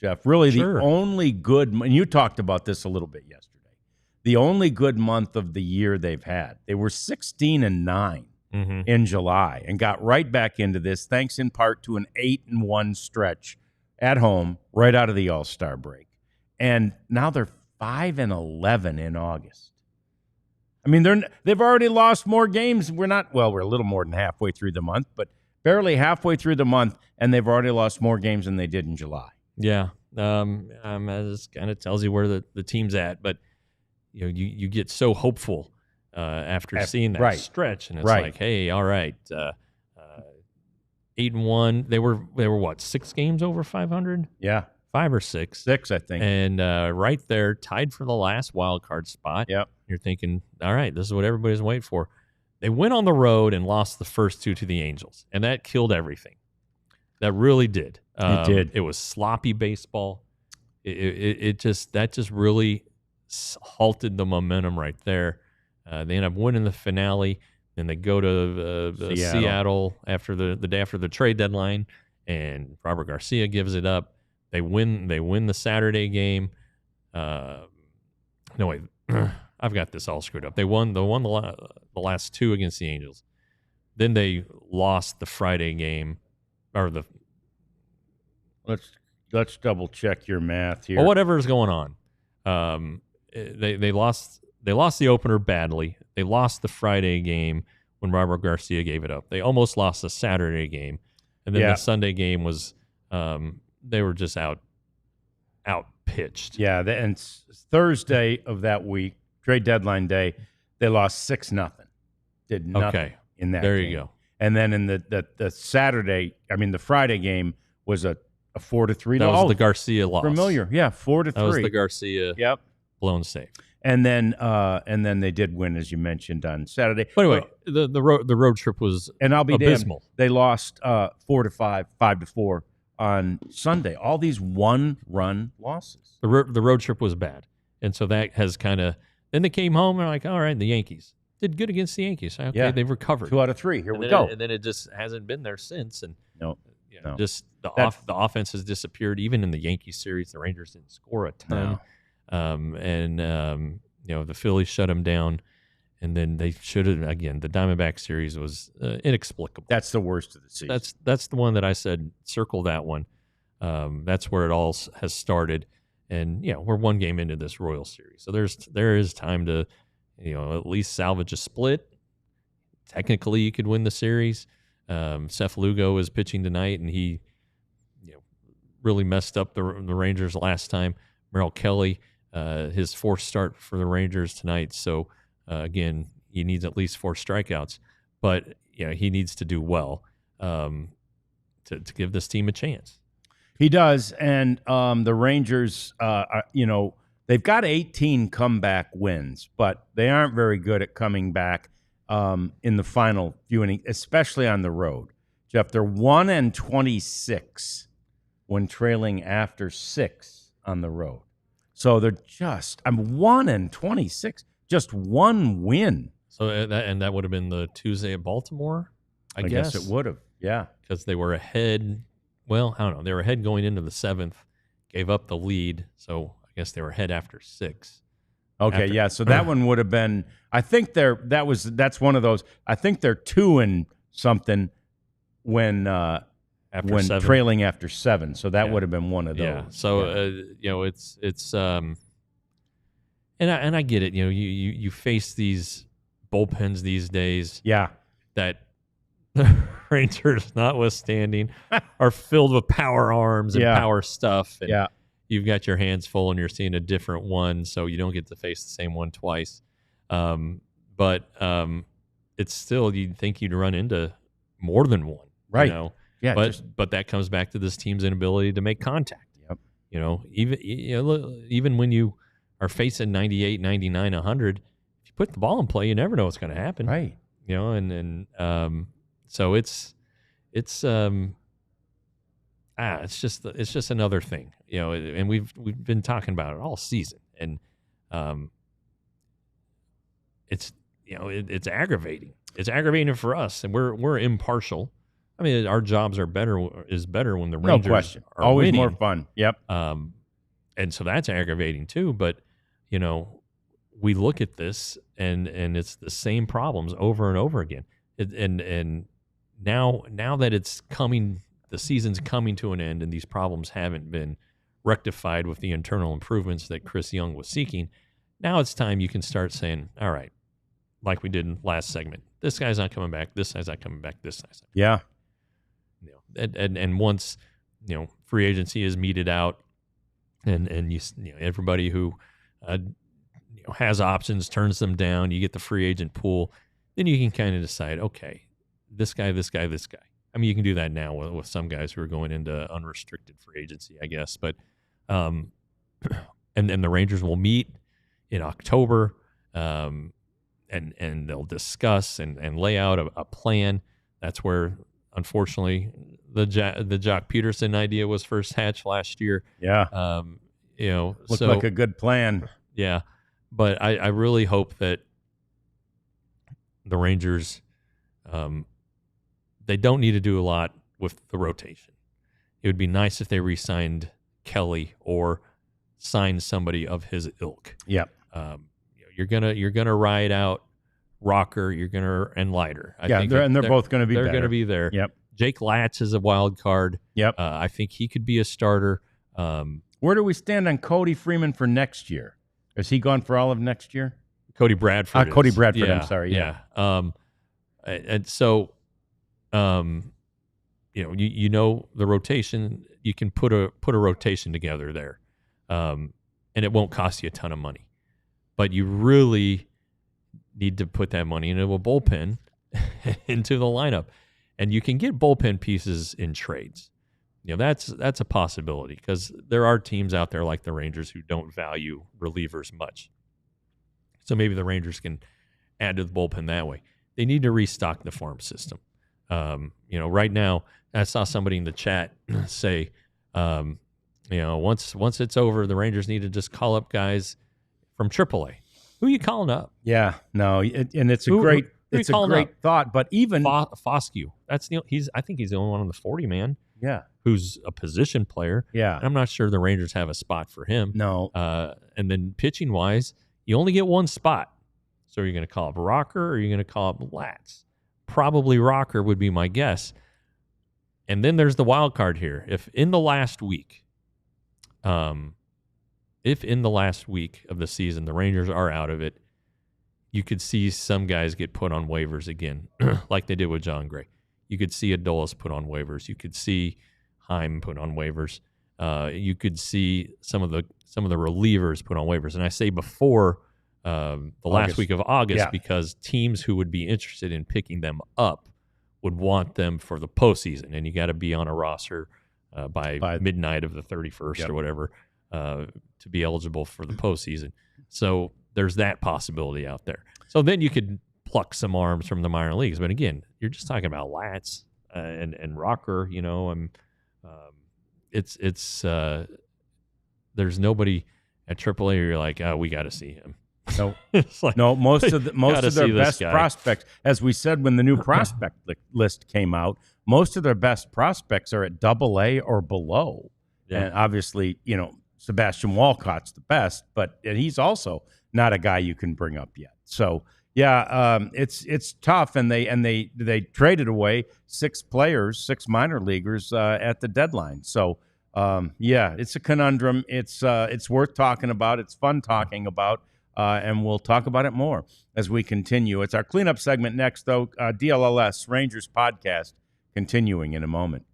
Jeff. Really, Sure. The only good, and you talked about this a little bit yesterday, the only good month of the year they've had. They were 16-9 in July and got right back into this, thanks in part to an 8-1 stretch at home right out of the All-Star break. And now they're 5-11 in August. I mean, they've already lost more games. We're a little more than halfway through the month, but barely halfway through the month, and they've already lost more games than they did in July. Yeah. This kind of tells you where the team's at, but you get so hopeful after seeing that stretch, and it's like, hey, all right, 8-1. They were what, 6 games over 500? Yeah, 5 or 6. 6, I think. And right there, tied for the last wild card spot. Yep. You're thinking, all right, this is what everybody's waiting for. They went on the road and lost the first 2 to the Angels, and that killed everything. That really did. It did. It was sloppy baseball. It just really halted the momentum right there. They end up winning the finale, and they go to Seattle after the day after the trade deadline, and Robert Garcia gives it up. They win the Saturday game. No, wait. I've got this all screwed up. They won the last 2 against the Angels. Then they lost the Friday game, or the. Let's double check your math here. Or whatever is going on. They lost the opener badly. They lost the Friday game when Robert Garcia gave it up. They almost lost the Saturday game, and then the Sunday game was they were just out pitched. Yeah, and Thursday of that week, trade deadline day, they lost 6-0. Did nothing in that there game. You go. And then in the Saturday, the Friday game was a 4-3. That was the Garcia loss. Familiar, yeah, 4-3. That was the Garcia blown save. And then they did win, as you mentioned, on Saturday. But anyway, the road trip was and I'll be abysmal. Damned, they lost 4-5, 5-4 on Sunday. All these 1-run losses. The road trip was bad, and so that has kind of. Then they came home and like, all right, the Yankees did good against the Yankees. Okay, they've recovered. 2 out of 3. Here we go. And then it just hasn't been there since. And no. Just the offense has disappeared. Even in the Yankees series, the Rangers didn't score a ton. The Phillies shut them down, and then they should have again. The Diamondback series was inexplicable. That's the worst of the season. That's the one that I said circle that one. That's where it all has started, and we're 1 game into this Royals series, so there is time to at least salvage a split. Technically, you could win the series. Seth Lugo is pitching tonight, and he really messed up the Rangers last time. Merrill Kelly. His 4th start for the Rangers tonight. So, again, he needs at least 4 strikeouts. But, he needs to do well to give this team a chance. He does. And the Rangers, they've got 18 comeback wins, but they aren't very good at coming back in the final few innings, especially on the road. Jeff, they're 1-26 when trailing after 6 on the road. So they're I'm 1-26, just one win. So that would have been the Tuesday at Baltimore, I guess it would have, yeah. Because they were ahead. Well, I don't know. They were ahead going into the 7th, gave up the lead. So I guess they were ahead after 6. Okay, yeah. So that one would have been. I think that's one of those. I think they're 2-something when trailing after 7. So that would have been one of those. Yeah. So it's and I get it. You face these bullpens these days. Yeah. That the Rangers, notwithstanding, are filled with power arms and power stuff. And you've got your hands full and you're seeing a different one, so you don't get to face the same one twice. But it's still, you'd think you'd run into more than one. Right. Yeah. But that comes back to this team's inability to make contact. Yep. Even when you are facing 98, 99, 100, if you put the ball in play, you never know what's going to happen. Right. So it's just another thing, and we've been talking about it all season, and it's aggravating. It's aggravating for us, and we're impartial. I mean, our jobs is better when the Rangers no question. Are always winning. More fun. Yep. And so that's aggravating too. But we look at this and it's the same problems over and over again. And now that it's coming, the season's coming to an end, and these problems haven't been rectified with the internal improvements that Chris Young was seeking. Now it's time you can start saying, all right, like we did in last segment, this guy's not coming back, this guy's not coming back, this guy's not coming back. And once free agency is meted out, and everybody who has options turns them down, you get the free agent pool, then you can kind of decide, okay, this guy. I mean, you can do that now with some guys who are going into unrestricted free agency, I guess. But and the Rangers will meet in October, and they'll discuss and lay out a plan. That's where, unfortunately, the Jock Pederson idea was first hatched last year. Yeah. Looked like a good plan. Yeah. But I really hope that the Rangers, they don't need to do a lot with the rotation. It would be nice if they re-signed Kelly or signed somebody of his ilk. Yep. You're gonna ride out Rocker. And Leiter. I think they're both going to be. They're going to be there. Yep. Jake Latz is a wild card. Yep. I think he could be a starter. Where do we stand on Cody Freeman for next year? Is he gone for all of next year? Cody Bradford. Cody Bradford. Yeah, I'm sorry. Yeah. And so, the rotation. You can put a rotation together there, and it won't cost you a ton of money, but you really need to put that money into a bullpen, into the lineup, and you can get bullpen pieces in trades. That's a possibility, because there are teams out there like the Rangers who don't value relievers much. So maybe the Rangers can add to the bullpen that way. They need to restock the farm system. Right now, I saw somebody in the chat say, once it's over, the Rangers need to just call up guys from AAA. Who are you calling up? Yeah, no, and it's a great thought. But even Foscue, I think he's the only one on the 40 man. Yeah, who's a position player. Yeah, and I'm not sure the Rangers have a spot for him. No. And then pitching wise, you only get one spot. So are you going to call up Rocker or are you going to call up Latz? Probably Rocker would be my guess. And then there's the wild card here. If in the last week of the season the Rangers are out of it, you could see some guys get put on waivers again, like they did with John Gray. You could see Adolis put on waivers. You could see Heim put on waivers. You could see some of the relievers put on waivers. And I say before the last week of August, because teams who would be interested in picking them up would want them for the postseason, and you got to be on a roster by midnight of the 31st or whatever to be eligible for the postseason. So there's that possibility out there. So then you could pluck some arms from the minor leagues, but again, you're just talking about Latz and Rocker. it's there's nobody at AAA where you're like, oh, we got to see him. No, It's like, no. Most of their see this best guy. prospects, as we said when the new prospect list came out, most of their best prospects are at AA or below. Yeah. And obviously, Sebastian Walcott's the best, but he's also not a guy you can bring up yet. So yeah, it's tough, and they traded away 6 players, 6 minor leaguers at the deadline. So yeah, it's a conundrum. It's worth talking about. It's fun talking about. And we'll talk about it more as we continue. It's our cleanup segment next, though. DLLS Rangers podcast continuing in a moment.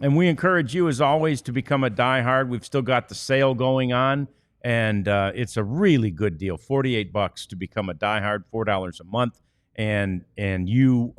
And we encourage you, as always, to become a diehard. We've still got the sale going on, and it's a really good deal. $48 to become a diehard, $4 a month, and you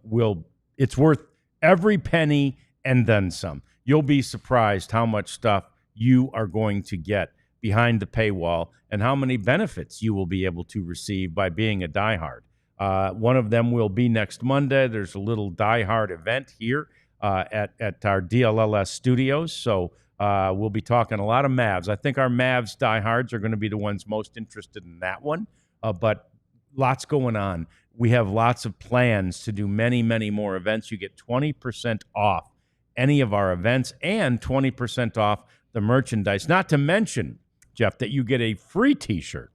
will. It's worth every penny and then some. You'll be surprised how much stuff you are going to get behind the paywall and how many benefits you will be able to receive by being a diehard. One of them will be next Monday. There's a little diehard event here at our DLLS studios. So we'll be talking a lot of Mavs. I think our Mavs diehards are going to be the ones most interested in that one. But lots going on. We have lots of plans to do many, many more events. You get 20% off any of our events and 20% off the merchandise. Not to mention, Jeff, that you get a free T-shirt.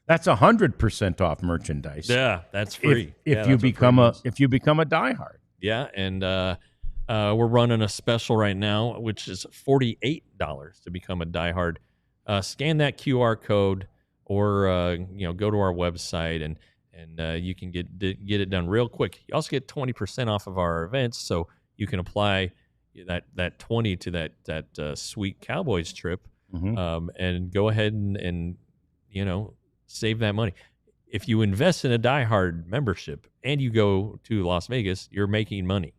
That's 100% off merchandise. Yeah, that's free. If you become a diehard. Yeah, and we're running a special right now, which is $48 to become a diehard. Scan that QR code, or go to our website and you can get it done real quick. You also get 20% off of our events, so you can apply that 20 to that sweet Cowboys trip, and go ahead and save that money. If you invest in a diehard membership and you go to Las Vegas, you're making money.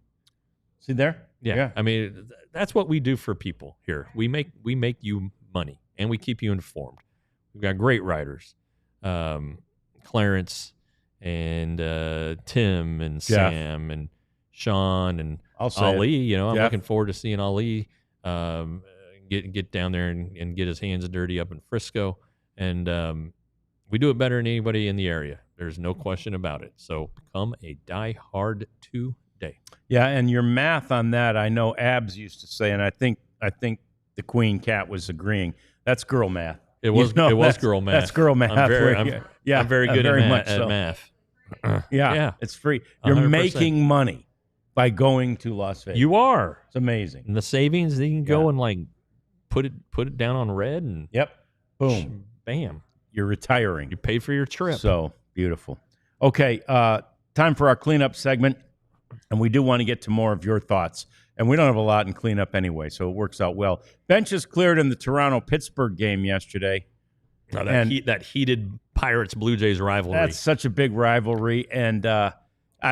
See there? Yeah. I mean, that's what we do for people here. We make you money, and we keep you informed. We've got great writers, Clarence and Tim and Jeff. Sam and Sean and I'll say Ali. I'm Jeff. looking forward to seeing Ali get down there and get his hands dirty up in Frisco. And we do it better than anybody in the area. There's no question about it. So become a diehard today. Yeah, and your math on that, I know Abs used to say, and I think the Queen Cat was agreeing. That's girl math. It was girl math. That's girl math. I'm very good at math. Yeah, it's free. 100%. You're making money by going to Las Vegas. You are. It's amazing. And the savings, they can go and put it down on red, and boom, bam, you're retiring. You paid for your trip. So beautiful. Okay, time for our cleanup segment, and we do want to get to more of your thoughts. And we don't have a lot in cleanup anyway, so it works out well. Benches cleared in the Toronto-Pittsburgh game yesterday. Oh, that heated Pirates-Blue Jays rivalry. That's such a big rivalry, and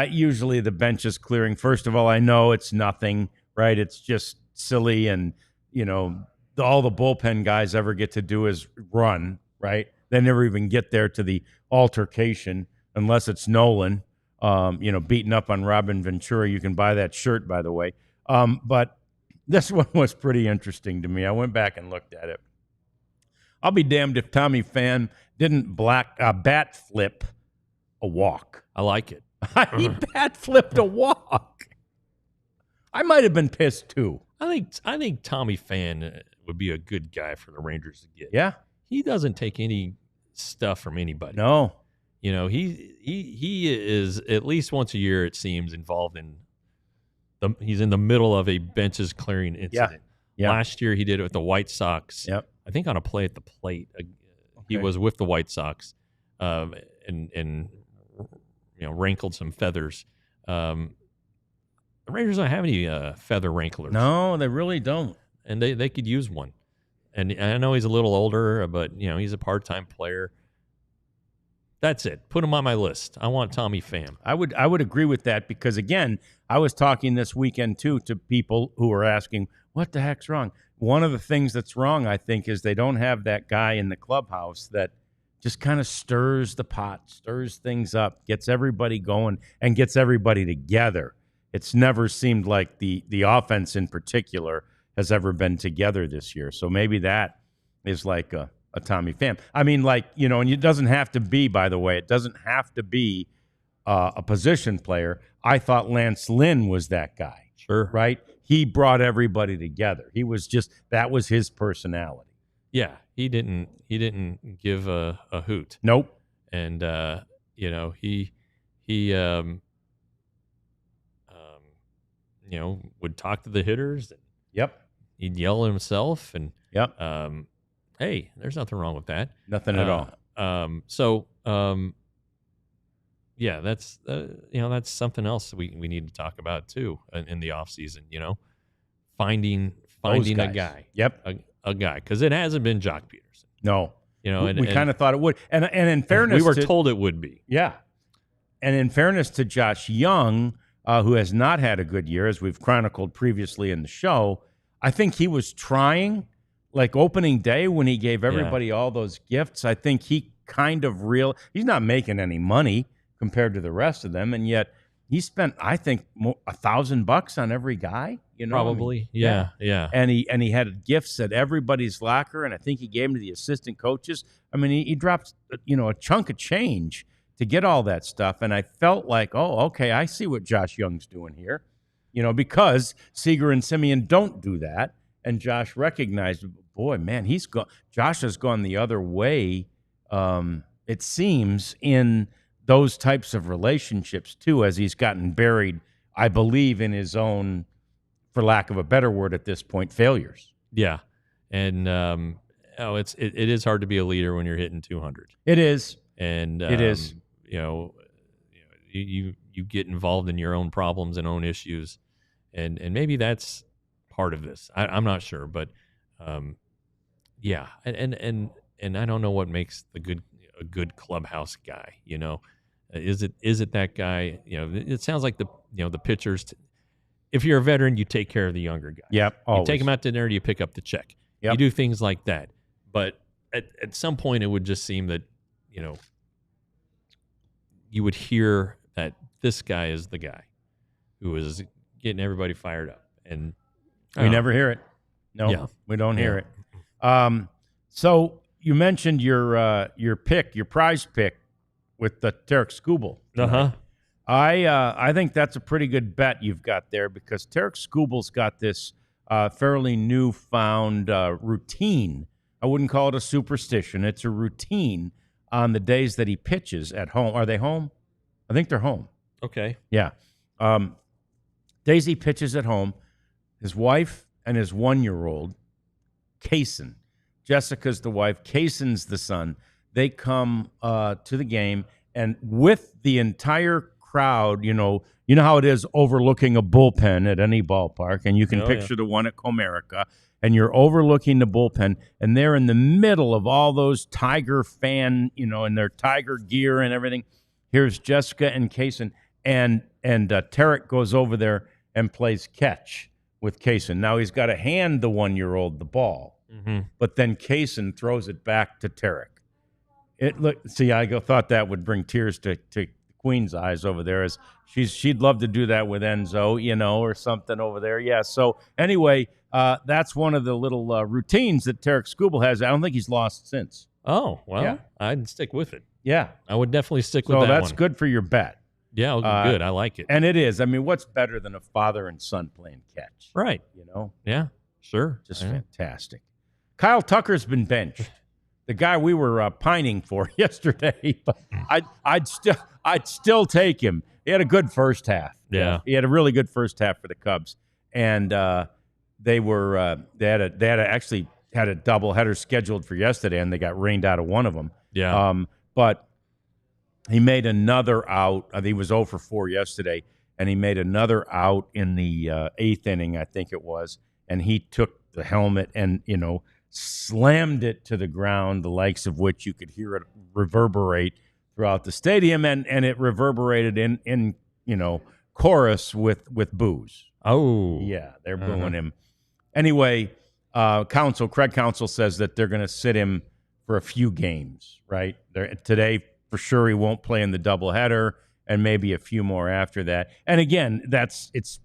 usually the bench is clearing. First of all, I know it's nothing, right? It's just silly, and all the bullpen guys ever get to do is run, right? They never even get there to the altercation unless it's Nolan, beating up on Robin Ventura. You can buy that shirt, by the way. But this one was pretty interesting to me. I went back and looked at it. I'll be damned if Tommy Pham didn't bat flip a walk. I like it. He bat flipped a walk. I might have been pissed too. I think Tommy Pham would be a good guy for the Rangers to get. Yeah, he doesn't take any stuff from anybody. No, he is at least once a year, it seems, involved in. He's in the middle of a benches clearing incident. Yeah. Last year he did it with the White Sox. Yep. I think on a play at the plate. He was with the White Sox, and rankled some feathers. The Rangers don't have any feather ranklers. No, they really don't. And they could use one. And I know he's a little older, but he's a part-time player. That's it. Put him on my list. I want Tommy Pham. I would agree with that, because again, I was talking this weekend too to people who were asking, what the heck's wrong? One of the things that's wrong, I think, is they don't have that guy in the clubhouse that just kind of stirs the pot, stirs things up, gets everybody going, and gets everybody together. it's never seemed like the offense in particular has ever been together this year. So maybe that is like a Tommy Pham. I mean, like, and it doesn't have to be, by the way, it doesn't have to be a position player. I thought Lance Lynn was that guy. Sure. Right? He brought everybody together. He was that was his personality. Yeah. He didn't give a hoot. Nope. And, he would talk to the hitters. And yep. He'd yell at himself. And, yep. Hey, there's nothing wrong with that. Nothing at all. Yeah, that's that's something else we need to talk about too in the off season. Finding a guy. Yep, a guy, because it hasn't been Jock Pederson. No, and we kind of thought it would, and in fairness, we were told it would be. Yeah, and in fairness to Josh Young, who has not had a good year, as we've chronicled previously in the show, I think he was trying, like opening day when he gave everybody all those gifts. I think he kind of he's not making any money compared to the rest of them, and yet he spent, I think, $1,000 on every guy. Probably, yeah. And he had gifts at everybody's locker, and I think he gave them to the assistant coaches. I mean, he dropped a chunk of change to get all that stuff, and I felt like, oh, okay, I see what Josh Young's doing here, because Seager and Simeon don't do that, and Josh recognized, boy, man, Josh has gone the other way. It seems in those types of relationships too, as he's gotten buried, I believe, in his own, for lack of a better word at this point, failures. Yeah. And it is hard to be a leader when you're hitting 200. It is. And it is. You get involved in your own problems and own issues, and maybe that's part of this. I'm not sure, but yeah. And I don't know what makes a good clubhouse guy. Is it that guy? It sounds like the pitchers. If you're a veteran, you take care of the younger guy. Yep. You take them out to dinner, you pick up the check. Yep. You do things like that. But at some point, it would just seem that you would hear that this guy is the guy who is getting everybody fired up, and we never hear it. No, we don't hear it. So you mentioned your pick, your prize pick, with the Tarek Skubal. Uh-huh. I think that's a pretty good bet you've got there, because Tarek Skubal's got this fairly newfound routine. I wouldn't call it a superstition. It's a routine on the days that he pitches at home. Are they home? I think they're home. Okay. Yeah. Days he pitches at home, his wife and his 1-year-old, Kaysen. Jessica's the wife. Kaysen's the son. They come to the game, and with the entire crowd, you know how it is overlooking a bullpen at any ballpark, and you can picture the one at Comerica, and you're overlooking the bullpen, and they're in the middle of all those Tiger fan, in their Tiger gear and everything. Here's Jessica and Kaysen, and Tarek goes over there and plays catch with Kaysen. Now he's got to hand the 1-year-old the ball, but then Kaysen throws it back to Tarek. I thought that would bring tears to Queen's eyes over there, as she'd love to do that with Enzo, or something over there. Yeah. So anyway, that's one of the little routines that Tarek Skubal has. I don't think he's lost since. Oh, well, yeah. I'd stick with it. Yeah. I would definitely stick with that one. So that's good for your bet. Yeah, good. I like it. And it is. I mean, what's better than a father and son playing catch? Right. Yeah, sure. Just fantastic. Kyle Tucker's been benched. The guy we were pining for yesterday, but I'd still take him. He had a good first half. Yeah, he had a really good first half for the Cubs, and they actually had a doubleheader scheduled for yesterday, and they got rained out of one of them. Yeah, but he made another out. He was 0 for 4 yesterday, and he made another out in the 8th inning, I think it was, and he took the helmet and slammed it to the ground, the likes of which you could hear it reverberate throughout the stadium, and it reverberated in chorus with boos. Oh. Yeah, they're booing him. Anyway, Craig Counsell says that they're going to sit him for a few games, right? Today, for sure, he won't play in the doubleheader, and maybe a few more after that. And again, it's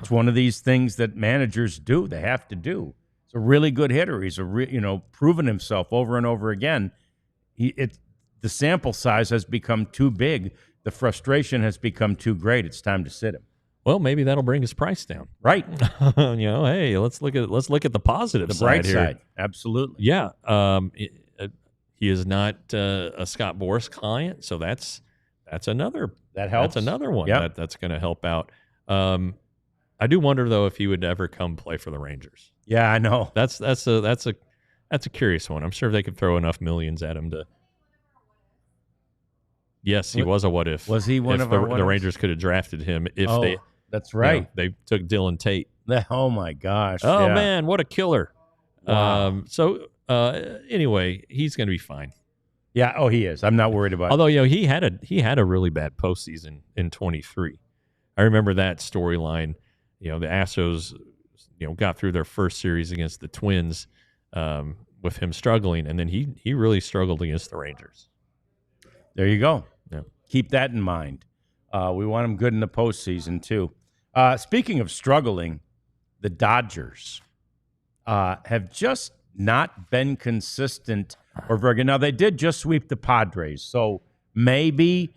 one of these things that managers do. They have to do. He's a really good hitter. He's proven himself over and over again. The sample size has become too big. The frustration has become too great. It's time to sit him. Well, maybe that'll bring his price down. Right. Hey, let's look at the positive the side bright here. side. Absolutely. Yeah. He is not a Scott Boras client, so that's another that helps. That's another one that's going to help out. I do wonder though if he would ever come play for the Rangers. Yeah, I know. That's a curious one. I'm sure they could throw enough millions at him to. Yes, he was a what if. Was he one of the Rangers could have drafted him if they. That's right. They took Dylan Tate. Oh my gosh. Oh yeah. man, what a killer. Wow. Anyway, he's going to be fine. Yeah. Oh, he is. I'm not worried about. Although he had a really bad postseason in 23. I remember that storyline. The Astros, got through their first series against the Twins with him struggling, and then he really struggled against the Rangers. There you go. Yeah. Keep that in mind. We want him good in the postseason too. Speaking of struggling, the Dodgers have just not been consistent or very good. Now, they did just sweep the Padres, so maybe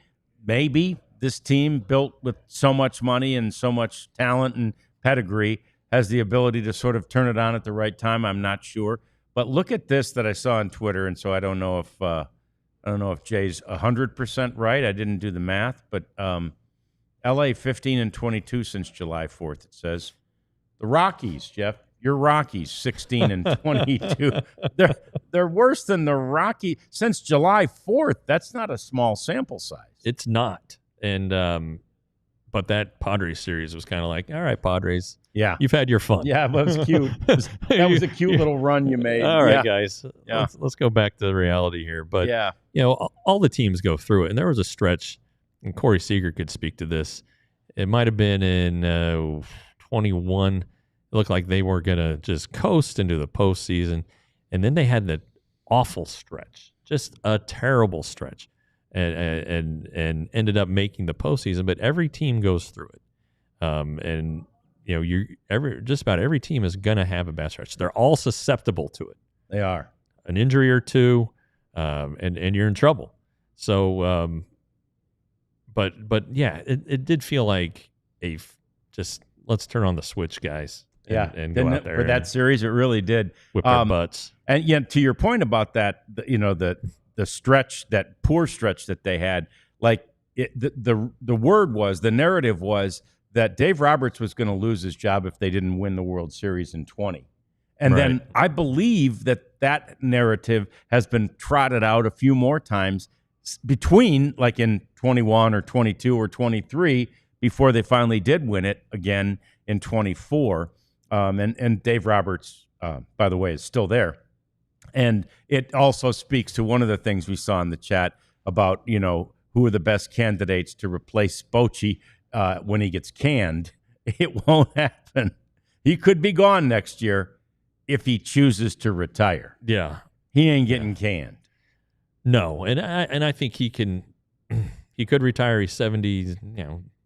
this team built with so much money and so much talent and pedigree has the ability to sort of turn it on at the right time. I'm not sure. But look at this that I saw on Twitter, and so I don't know if Jay's 100% right. I didn't do the math, but LA 15-22 since July 4th, it says. The Rockies, Jeff, your Rockies 16-22. They're worse than the Rockies since July 4th. That's not a small sample size. It's not. And but that Padres series was kind of like, all right, Padres. Yeah. You've had your fun. Yeah, but it was cute. That was a cute little run you made. All right, guys. Yeah. Let's go back to reality here. But, all the teams go through it. And there was a stretch, and Corey Seager could speak to this. It might have been in 21. It looked like they were going to just coast into the postseason. And then they had that awful stretch, just a terrible stretch, and ended up making the postseason. But every team goes through it. Just about every team is going to have a bad stretch. They're all susceptible to it. They are. An injury or two, and you're in trouble. So, but yeah, it did feel like just let's turn on the switch, guys. And go out there for that series. It really did whip their butts. And to your point about that, the stretch, that poor stretch that they had, like the narrative was that Dave Roberts was going to lose his job if they didn't win the World Series in 20. And then I believe that narrative has been trotted out a few more times between, like in 21 or 22 or 23, before they finally did win it again in 24. And Dave Roberts, by the way, is still there. And it also speaks to one of the things we saw in the chat about, who are the best candidates to replace Bochy when he gets canned. It won't happen. He could be gone next year if he chooses to retire. Yeah. He ain't getting canned. No, and I think he can. He could retire. He's 70.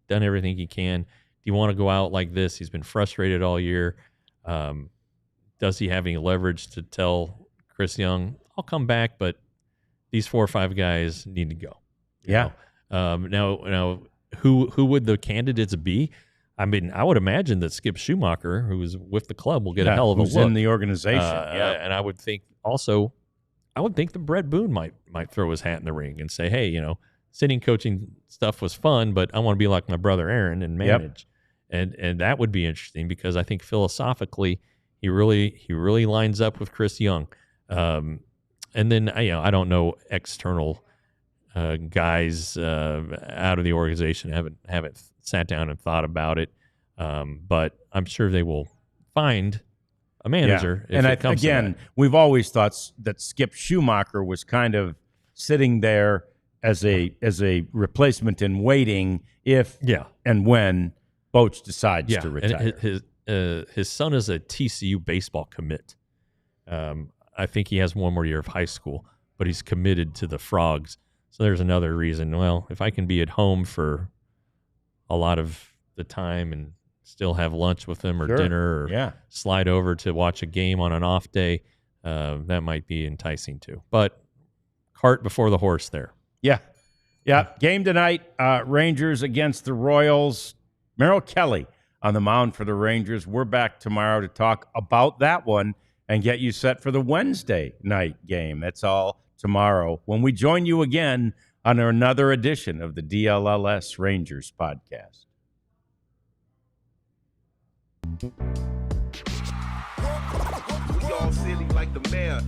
Done everything he can. Do you want to go out like this? He's been frustrated all year. Does he have any leverage to tell Chris Young, "I'll come back," but these 4 or 5 guys need to go? Yeah. Now, who would the candidates be? I mean, I would imagine that Skip Schumacher, who is with the club, will get a hell of a look in the organization. And I would think that Brett Boone might throw his hat in the ring and say, "Hey, sitting coaching stuff was fun, but I want to be like my brother Aaron and manage." Yep. And that would be interesting because I think philosophically he really lines up with Chris Young. And then I don't know external guys out of the organization haven't sat down and thought about it, but I'm sure they will find a manager. Yeah. And we've always thought that Skip Schumacher was kind of sitting there as a replacement in waiting if and when Boch decides to retire. And his son is a TCU baseball commit. I think he has one more year of high school, but he's committed to the Frogs. So there's another reason. Well, if I can be at home for a lot of the time and still have lunch with them or dinner or slide over to watch a game on an off day, that might be enticing too. But cart before the horse there. Yeah. Game tonight, Rangers against the Royals. Merrill Kelly on the mound for the Rangers. We're back tomorrow to talk about that one and get you set for the Wednesday night game. That's all tomorrow when we join you again on another edition of the DLLS Rangers podcast. We all silly like the mayor.